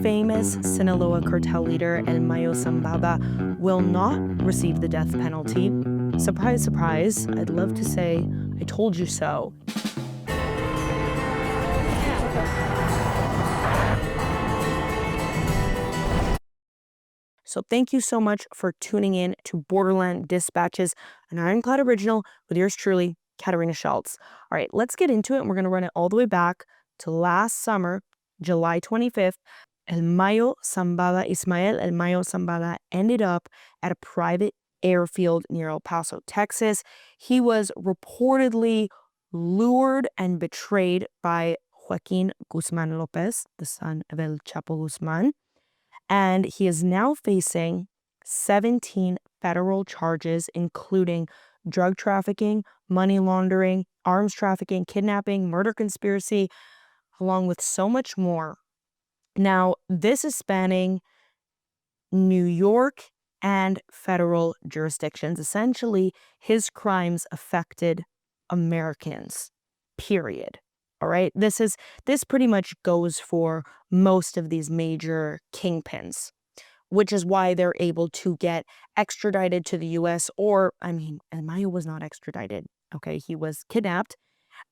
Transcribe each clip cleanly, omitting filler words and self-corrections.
famous Sinaloa Cartel leader El Mayo Zambada will not receive the death penalty. Surprise, surprise, I'd love to say, I told you so. So thank you so much for tuning in to Borderland Dispatches, an Ironclad original with yours truly, Katarina Schultz. All right, let's get into it. And we're going to run it all the way back to last summer, July 25th. El Mayo Zambada, Ismael El Mayo Zambada ended up at a private airfield near El Paso, Texas. He was reportedly lured and betrayed by Joaquin Guzmán López, the son of El Chapo Guzman. And he is now facing 17 federal charges, including drug trafficking, money laundering, arms trafficking, kidnapping, murder conspiracy, along with so much more. Now, this is spanning New York and federal jurisdictions. Essentially, his crimes affected Americans, period. All right, this pretty much goes for most of these major kingpins, which is why they're able to get extradited to the U.S. Or, I mean, and Mayo was not extradited. Okay, he was kidnapped.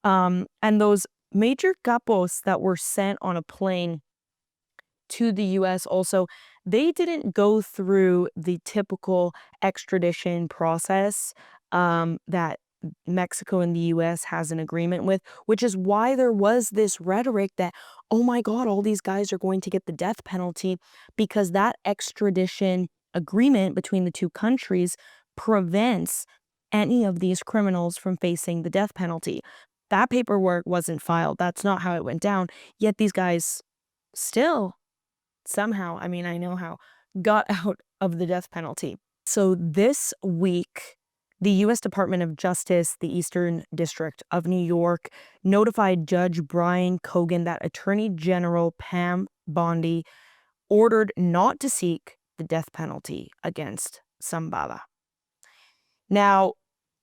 And those major capos that were sent on a plane to the U.S. also, they didn't go through the typical extradition process that Mexico and the U.S. has an agreement with, which is why there was this rhetoric that, oh my God, all these guys are going to get the death penalty, because that extradition agreement between the two countries prevents any of these criminals from facing the death penalty. That paperwork wasn't filed. That's not how it went down. Yet these guys still somehow, I mean, I know how, got out of the death penalty. So this week, the U.S. Department of Justice, the Eastern District of New York, notified Judge Brian Cogan that Attorney General Pam Bondi ordered not to seek the death penalty against Zambada. Now,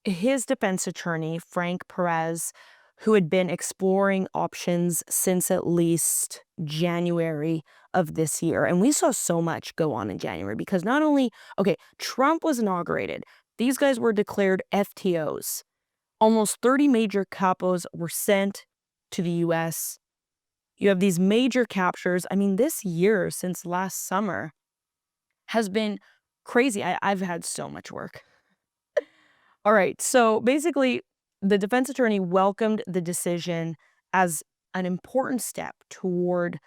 his defense attorney, Frank Perez, who had been exploring options since at least January of this year, and we saw so much go on in January, because not only, okay, Trump was inaugurated, these guys were declared FTOs. Almost 30 major capos were sent to the U.S. You have these major captures. I mean, this year since last summer has been crazy. I've had so much work. All right, so basically, the defense attorney welcomed the decision as an important step toward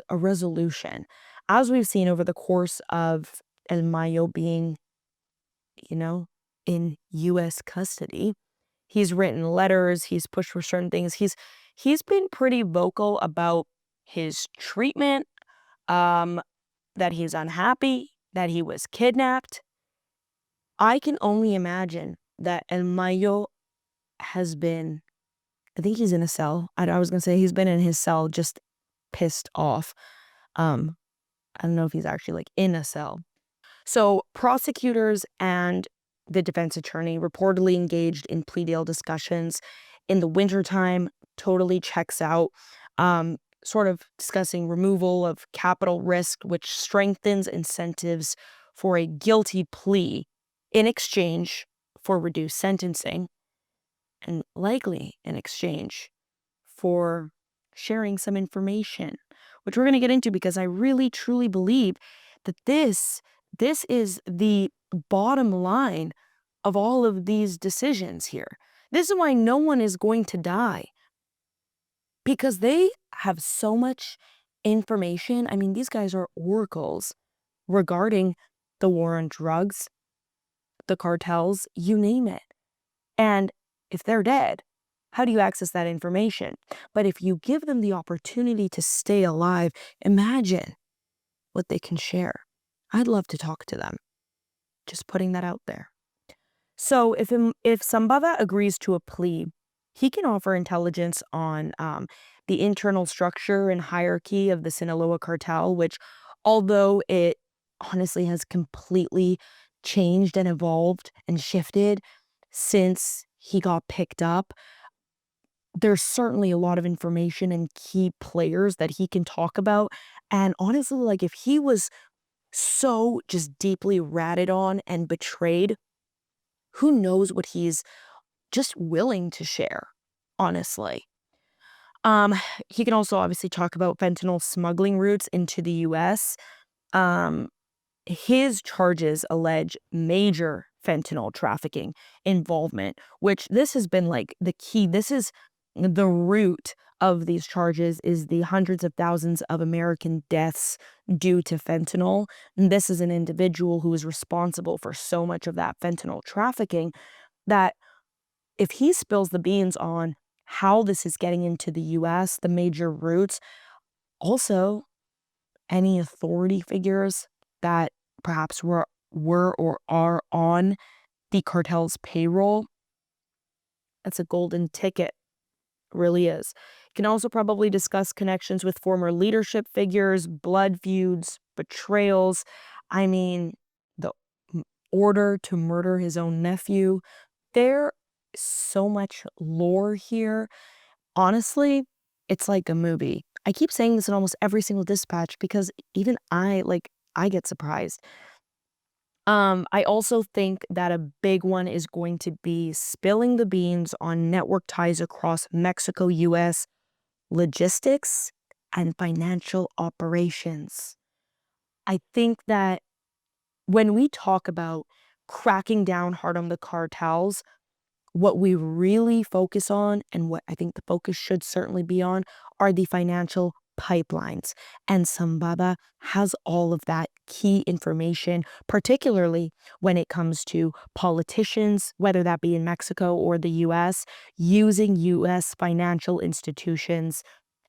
a resolution. As we've seen over the course of El Mayo being, in U.S. custody, he's written letters, he's pushed for certain things. He's been pretty vocal about his treatment, that he's unhappy, that he was kidnapped. I can only imagine that El Mayo has been, I think he's in a cell. I was going to say he's been in his cell just pissed off. I don't know if he's actually in a cell. So prosecutors and the defense attorney reportedly engaged in plea deal discussions in the wintertime. Totally checks out. Sort of discussing removal of capital risk, which strengthens incentives for a guilty plea in exchange for reduced sentencing, and likely in exchange for sharing some information, which we're going to get into, because I really truly believe that this is the bottom line of all of these decisions here. This is why no one is going to die, because they have so much information. I mean, these guys are oracles regarding the war on drugs, the cartels, you name it. And if they're dead, how do you access that information? But if you give them the opportunity to stay alive, imagine what they can share. I'd love to talk to them. Just putting that out there. So if Zambada agrees to a plea, he can offer intelligence on the internal structure and hierarchy of the Sinaloa Cartel, which, although it honestly has completely changed and evolved and shifted since he got picked up, there's certainly a lot of information and key players that he can talk about And honestly, like, if he was so just deeply ratted on and betrayed, who knows what he's just willing to share, honestly. Um, he can also obviously talk about fentanyl smuggling routes into the US. Um, his charges allege major fentanyl trafficking involvement, which this has been like the key. This is the root of these charges, is the hundreds of thousands of American deaths due to fentanyl. And this is an individual who is responsible for so much of that fentanyl trafficking that if he spills the beans on how this is getting into the US, the major routes, also any authority figures that perhaps were or are on the cartel's payroll, that's a golden ticket. Really is. Can also probably discuss connections with former leadership figures, blood feuds, betrayals. I mean, the order to murder his own nephew. There's so much lore here. Honestly, it's like a movie. I keep saying this in almost every single dispatch because even I get surprised. I also think that a big one is going to be spilling the beans on network ties across Mexico, US, logistics, and financial operations. I think that when we talk about cracking down hard on the cartels, what we really focus on, and what I think the focus should certainly be on, are the financial pipelines. And Zambada has all of that key information, particularly when it comes to politicians, whether that be in Mexico or the US, using US financial institutions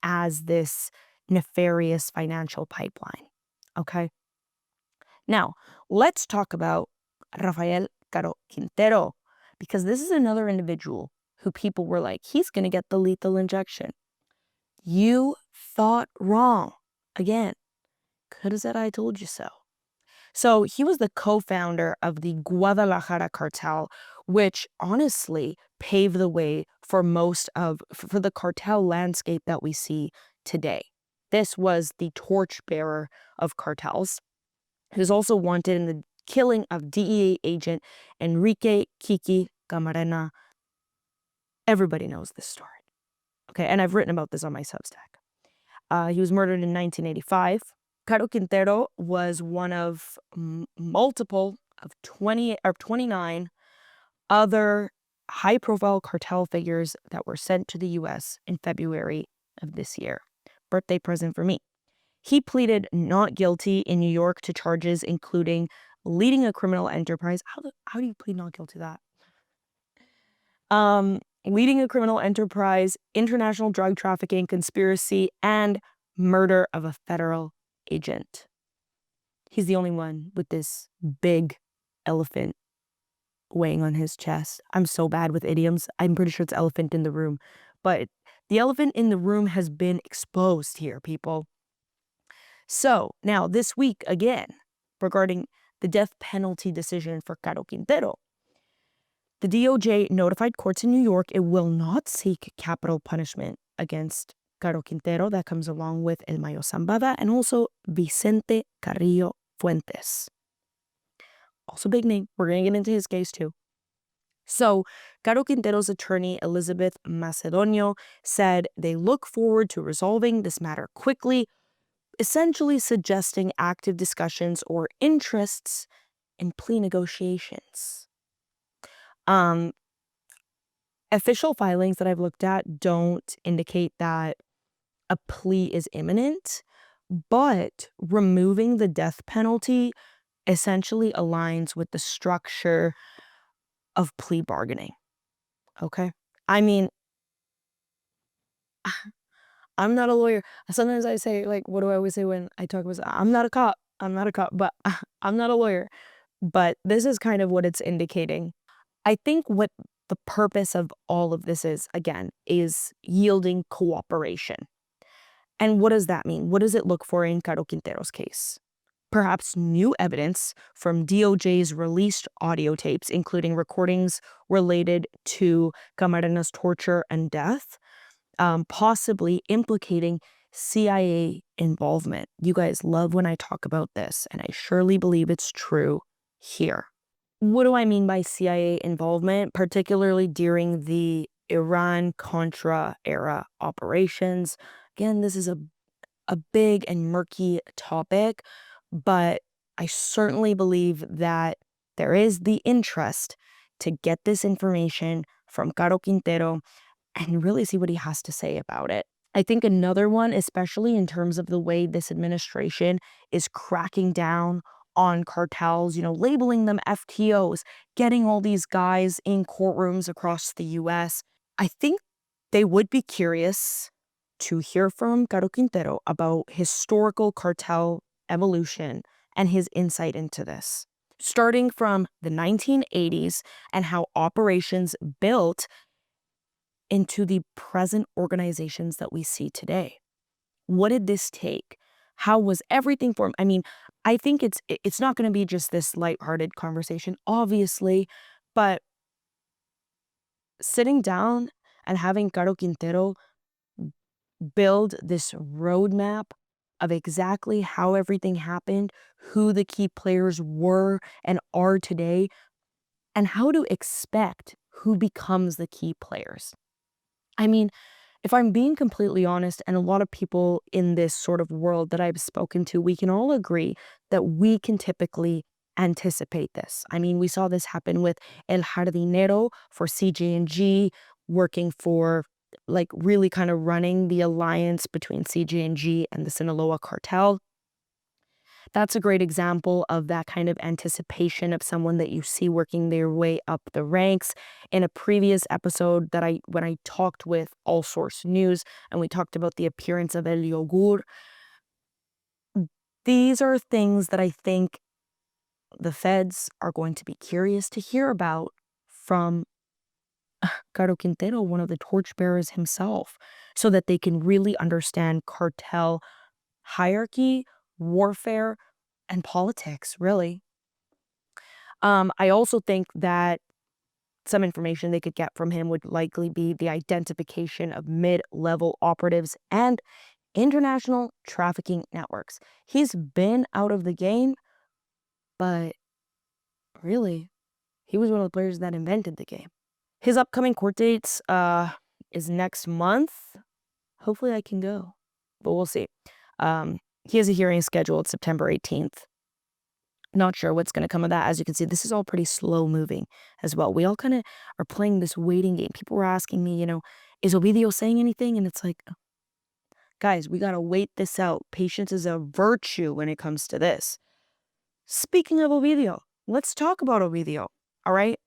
as this nefarious financial pipeline. Okay? Now, let's talk about Rafael Caro Quintero, because this is another individual who people were like, he's going to get the lethal injection. You thought wrong. Again, could have said I told you so. So he was the co-founder of the Guadalajara cartel, which honestly paved the way for for the cartel landscape that we see today. This was the torchbearer of cartels. He was also wanted in the killing of DEA agent Enrique Kiki Camarena. Everybody knows this story. Okay, and I've written about this on my Substack. He was murdered in 1985. Caro Quintero was one of multiple of 29 other high-profile cartel figures that were sent to the U.S. in February of this year. Birthday present for me. He pleaded not guilty in New York to charges including leading a criminal enterprise. How do you plead not guilty to that? Leading a criminal enterprise, international drug trafficking, conspiracy, and murder of a federal agent. He's the only one with this big elephant weighing on his chest. I'm so bad with idioms. I'm pretty sure it's elephant in the room. But the elephant in the room has been exposed here, people. So now this week, again, regarding the death penalty decision for Caro Quintero, the DOJ notified courts in New York it will not seek capital punishment against Caro Quintero. That comes along with El Mayo Zambada and also Vicente Carrillo Fuentes. Also big name. We're going to get into his case too. So Caro Quintero's attorney, Elizabeth Macedonio, said they look forward to resolving this matter quickly, essentially suggesting active discussions or interests in plea negotiations. Official filings that I've looked at don't indicate that a plea is imminent, but removing the death penalty essentially aligns with the structure of plea bargaining. Okay? I mean, I'm not a lawyer. Sometimes I say, like, what do I always say when I talk about, I'm not a cop, but I'm not a lawyer. But this is kind of what it's indicating. I think what the purpose of all of this is, again, is yielding cooperation. And what does that mean? What does it look for in Caro Quintero's case? Perhaps new evidence from DOJ's released audio tapes, including recordings related to Camarena's torture and death, possibly implicating CIA involvement. You guys love when I talk about this, and I surely believe it's true here. What do I mean by CIA involvement, particularly during the Iran-Contra era operations? Again, this is a big and murky topic, but I certainly believe that there is the interest to get this information from Caro Quintero and really see what he has to say about it. I think another one, especially in terms of the way this administration is cracking down on cartels, labeling them FTOs, getting all these guys in courtrooms across the US. I think they would be curious to hear from Caro Quintero about historical cartel evolution and his insight into this, starting from the 1980s and how operations built into the present organizations that we see today. What did this take? How was everything formed? I mean, I think it's not going to be just this lighthearted conversation, obviously, but sitting down and having Caro Quintero build this roadmap of exactly how everything happened, who the key players were and are today, and how to expect who becomes the key players. I mean, if I'm being completely honest, and a lot of people in this sort of world that I've spoken to, we can all agree that we can typically anticipate this. I mean, we saw this happen with El Jardinero for CJ&G, working for, like, really kind of running the alliance between CJ&G and the Sinaloa Cartel. That's a great example of that kind of anticipation of someone that you see working their way up the ranks. In a previous episode when I talked with All Source News and we talked about the appearance of El Yogur, these are things that I think the feds are going to be curious to hear about from Caro Quintero, one of the torchbearers himself, so that they can really understand cartel hierarchy, warfare, and politics, really. I also think that some information they could get from him would likely be the identification of mid-level operatives and international trafficking networks. He's been out of the game, but really, he was one of the players that invented the game. His upcoming court dates is next month. Hopefully I can go, but we'll see. He has a hearing scheduled September 18th. Not sure what's going to come of that. As you can see, this is all pretty slow moving as well. We all kind of are playing this waiting game. People were asking me, is Ovidio saying anything? And it's like, guys, we got to wait this out. Patience is a virtue when it comes to this. Speaking of Ovidio, let's talk about Ovidio, all right?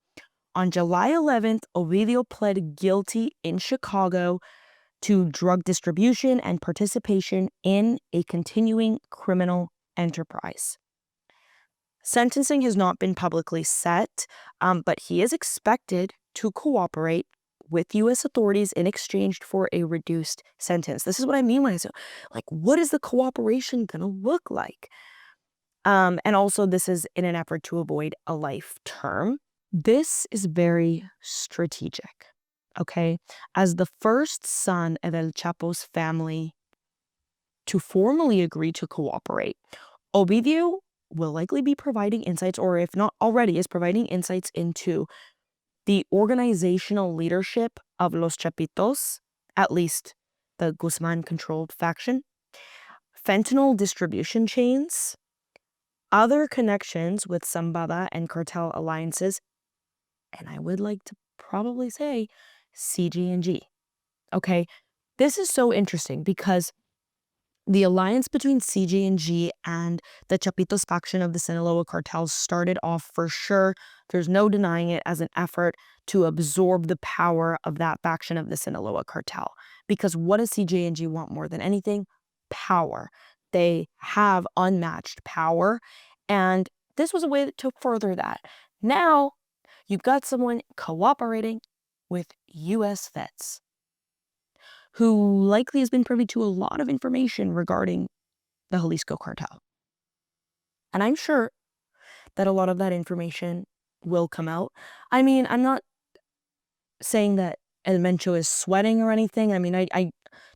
On July 11th, Ovidio pled guilty in Chicago to drug distribution and participation in a continuing criminal enterprise. Sentencing has not been publicly set, but he is expected to cooperate with U.S. authorities in exchange for a reduced sentence. This is what I mean when I say, like, what is the cooperation going to look like? And also, this is in an effort to avoid a life term. This is very strategic, okay? As the first son of El Chapo's family to formally agree to cooperate, Ovidio will likely be providing insights, or if not already is providing insights into the organizational leadership of Los Chapitos, at least the Guzman-controlled faction, fentanyl distribution chains, other connections with Zambada and cartel alliances, and I would like to probably say CG&G. Okay, this is so interesting because the alliance between CG&G and the Chapitos faction of the Sinaloa Cartel started off, for sure, there's no denying it, as an effort to absorb the power of that faction of the Sinaloa Cartel. Because what does CG&G want more than anything? Power. They have unmatched power, and this was a way to further that. Now, you've got someone cooperating with U.S. vets who likely has been privy to a lot of information regarding the Jalisco cartel. And I'm sure that a lot of that information will come out. I mean, I'm not saying that El Mencho is sweating or anything. I mean,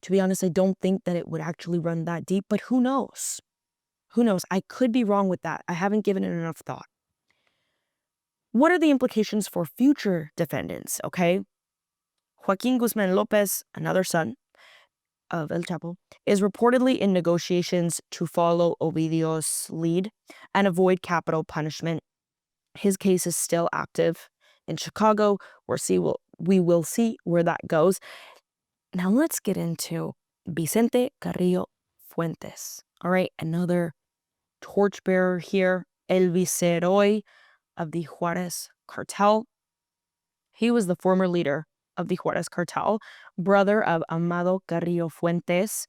To be honest, I don't think that it would actually run that deep, but who knows? Who knows? I could be wrong with that. I haven't given it enough thought. What are the implications for future defendants, okay? Joaquin Guzman López, another son of El Chapo, is reportedly in negotiations to follow Ovidio's lead and avoid capital punishment. His case is still active in Chicago. We will see where that goes. Now let's get into Vicente Carrillo Fuentes. All right, another torchbearer here, El Viceroy of the Juarez Cartel. He was the former leader of the Juarez Cartel, brother of Amado Carrillo Fuentes,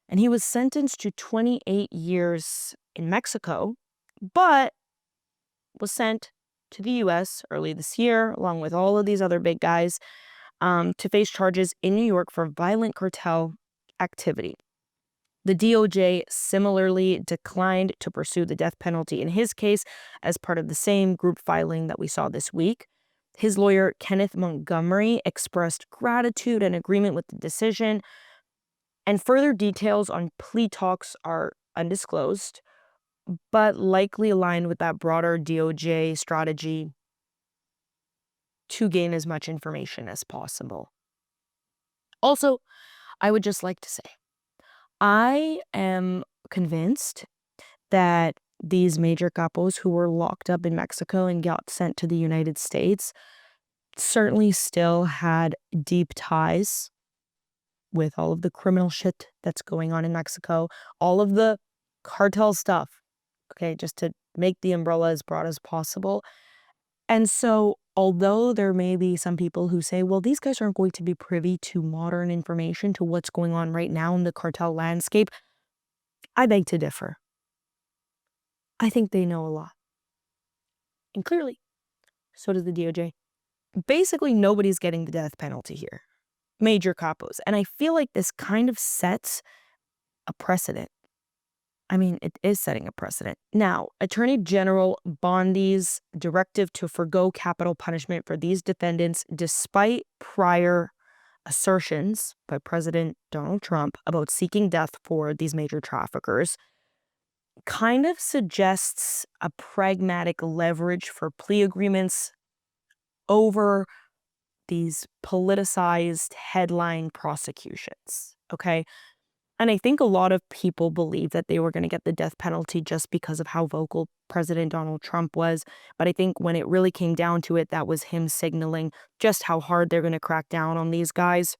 and he was sentenced to 28 years in Mexico, but was sent to the U.S. early this year, along with all of these other big guys, to face charges in New York for violent cartel activity. The DOJ similarly declined to pursue the death penalty in his case as part of the same group filing that we saw this week. His lawyer, Kenneth Montgomery, expressed gratitude and agreement with the decision, and further details on plea talks are undisclosed, but likely aligned with that broader DOJ strategy to gain as much information as possible. Also, I would just like to say, I am convinced that these major capos who were locked up in Mexico and got sent to the United States certainly still had deep ties with all of the criminal shit that's going on in Mexico, all of the cartel stuff, okay, just to make the umbrella as broad as possible. And so, although there may be some people who say, well, these guys aren't going to be privy to modern information, to what's going on right now in the cartel landscape, I beg to differ. I think they know a lot. And clearly, so does the DOJ. Basically, nobody's getting the death penalty here. Major capos. And I feel like this kind of sets a precedent. I mean, it is setting a precedent. Now, Attorney General Bondi's directive to forgo capital punishment for these defendants, despite prior assertions by President Donald Trump about seeking death for these major traffickers, kind of suggests a pragmatic leverage for plea agreements over these politicized headline prosecutions, okay? And I think a lot of people believe that they were going to get the death penalty just because of how vocal President Donald Trump was. But I think when it really came down to it, that was him signaling just how hard they're going to crack down on these guys.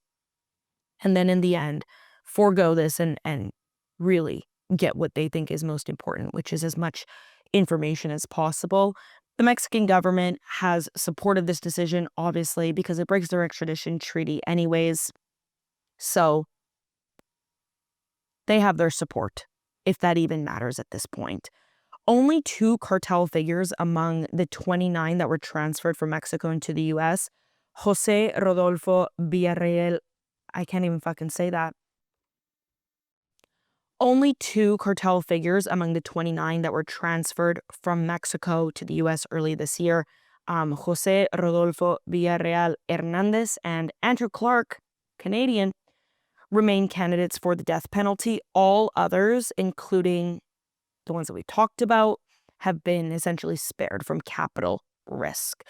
And then in the end, forego this and really get what they think is most important, which is as much information as possible. The Mexican government has supported this decision, obviously, because it breaks their extradition treaty anyways. So they have their support, if that even matters at this point. Only 2 cartel figures among the 29 that were transferred from Mexico into the U.S., Jose Rodolfo Villarreal, I can't even fucking say that. Only 2 cartel figures among the 29 that were transferred from Mexico to the U.S. early this year, Jose Rodolfo Villarreal Hernandez and Andrew Clark, Canadian, remain candidates for the death penalty. All others, including the ones that we talked about, have been essentially spared from capital risk.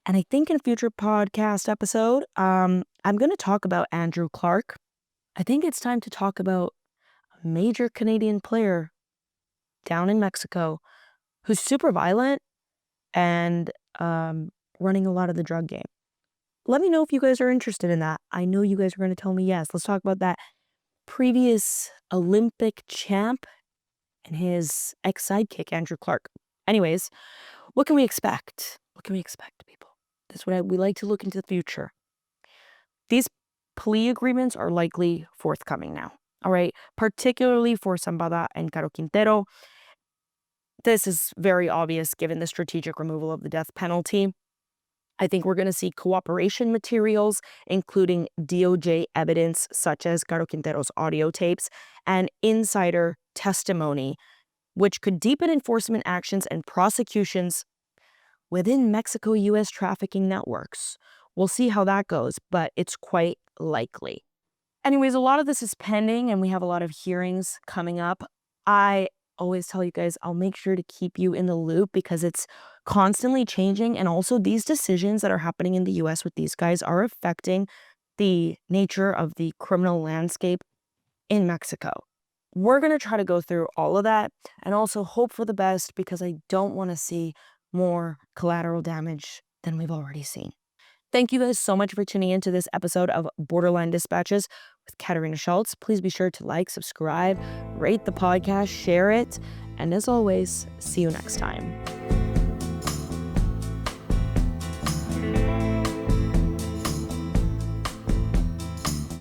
And I think in a future podcast episode, I'm going to talk about Andrew Clark. I think it's time to talk about a major Canadian player down in Mexico who's super violent and running a lot of the drug game. Let me know if you guys are interested in that. I know you guys are going to tell me yes. Let's talk about that previous Olympic champ and his ex-sidekick, Andrew Clark. Anyways, what can we expect? What can we expect, people? That's what we like to look into the future. These plea agreements are likely forthcoming now, all right? Particularly for Zambada and Caro Quintero. This is very obvious given the strategic removal of the death penalty. I think we're going to see cooperation materials, including DOJ evidence such as Caro Quintero's audio tapes and insider testimony, which could deepen enforcement actions and prosecutions within Mexico-U.S. trafficking networks. We'll see how that goes, but it's quite likely. Anyways, a lot of this is pending and we have a lot of hearings coming up. I always tell you guys, I'll make sure to keep you in the loop because it's constantly changing. And also, these decisions that are happening in the US with these guys are affecting the nature of the criminal landscape in Mexico. We're going to try to go through all of that and also hope for the best because I don't want to see more collateral damage than we've already seen. Thank you guys so much for tuning into this episode of Borderland Dispatches with Katarina Schultz. Please be sure to like, subscribe, rate the podcast, share it, and as always, see you next time.